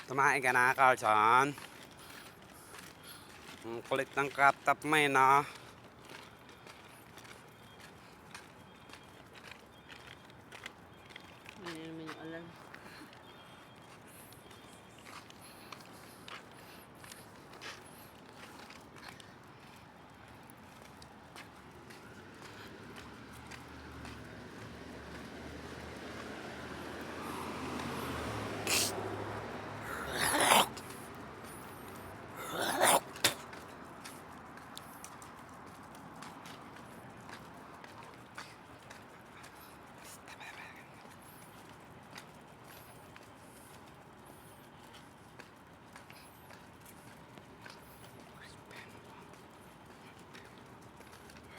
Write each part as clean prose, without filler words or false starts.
Tumain ka na, Carlson. Ang kulit ng crop top mo eh, no? Ano naman yung alarm?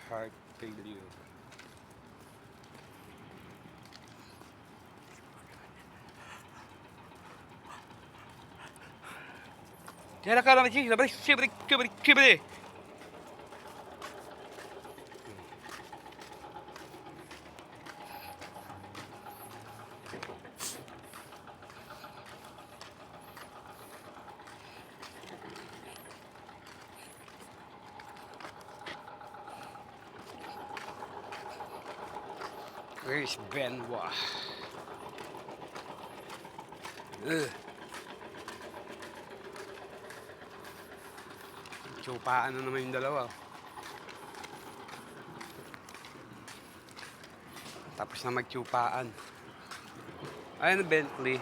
Heart failure. Tira ka naman siya, kibri. Chris Benoit. Tsupaan na naman yung dalawa. Tapos na magtsupaan. Ayun, Bentley.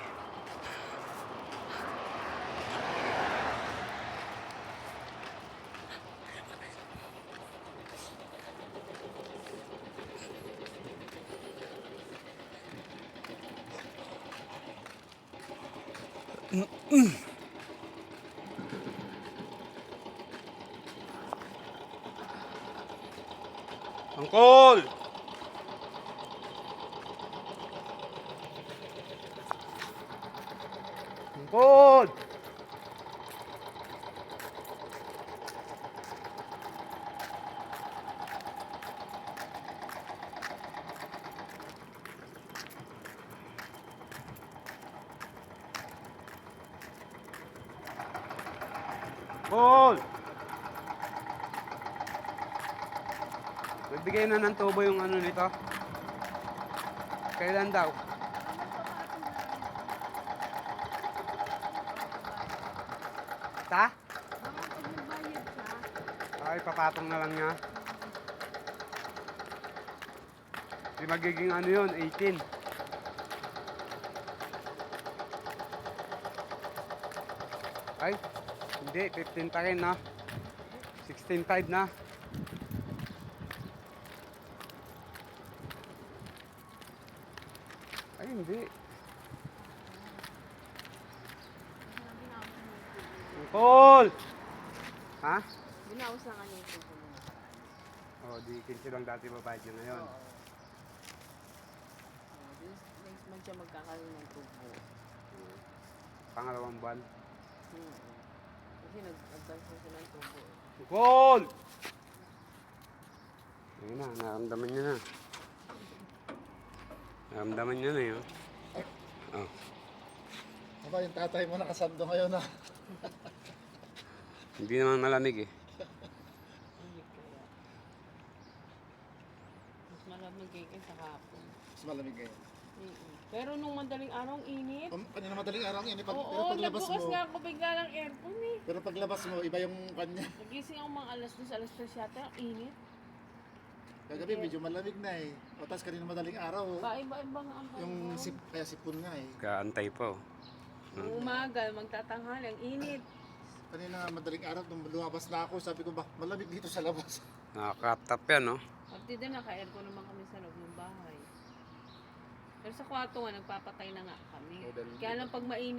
Angkol! Angkol! Angkol! Nagbigay na ng tubo yung ano nito. Kailan daw? Ta? Ay, papatong na lang niya. Di magiging ano yun, 18. Ay, hindi, 15 pa rin na. 16.5 na. Ay, hindi. Angkol! Ha? Binawas na kanya yung tubo mo. O, di 15 lang dati babayad niya ngayon. Next month siya magkakaroon ng tubo. Pangalawang buwan. Kasi nag-advance na siya ng tubo. Angkol! Ayun na, naramdaman niya na. Naramdaman niya na yun. Oh. Aba, yung tatay mo nakasando ngayon na. Hindi naman malamig eh. Hindi kaya. Mas malamig kayo sa hapon. Mas malamig ngayon. Pero nung madaling araw, ang init. Kanina madaling araw yan. Pero Oo, paglabas nagbukas mo, nga ako bigla ng aircon eh. pero paglabas mo, iba yung kanya. Nagising ako mga alas 2, alas 3 yata, ang init. Kagabi medyo malamig na eh. O tas kanina madaling araw, Iba-iba nga ang yung kaya sipon nga eh. Kaantay pa oh. Nung umaga, magtatanghali, ang init. Kanina madaling araw, nung lumabas na ako, sabi ko ba, malamig dito sa labas. Nakaka-tap yan no. Pagti din, naka-aircon naman kami sa loob ng bahay. Pero sa kwarto nga, nagpapatay na nga kami. O, dahil Kaya lang pag mainit,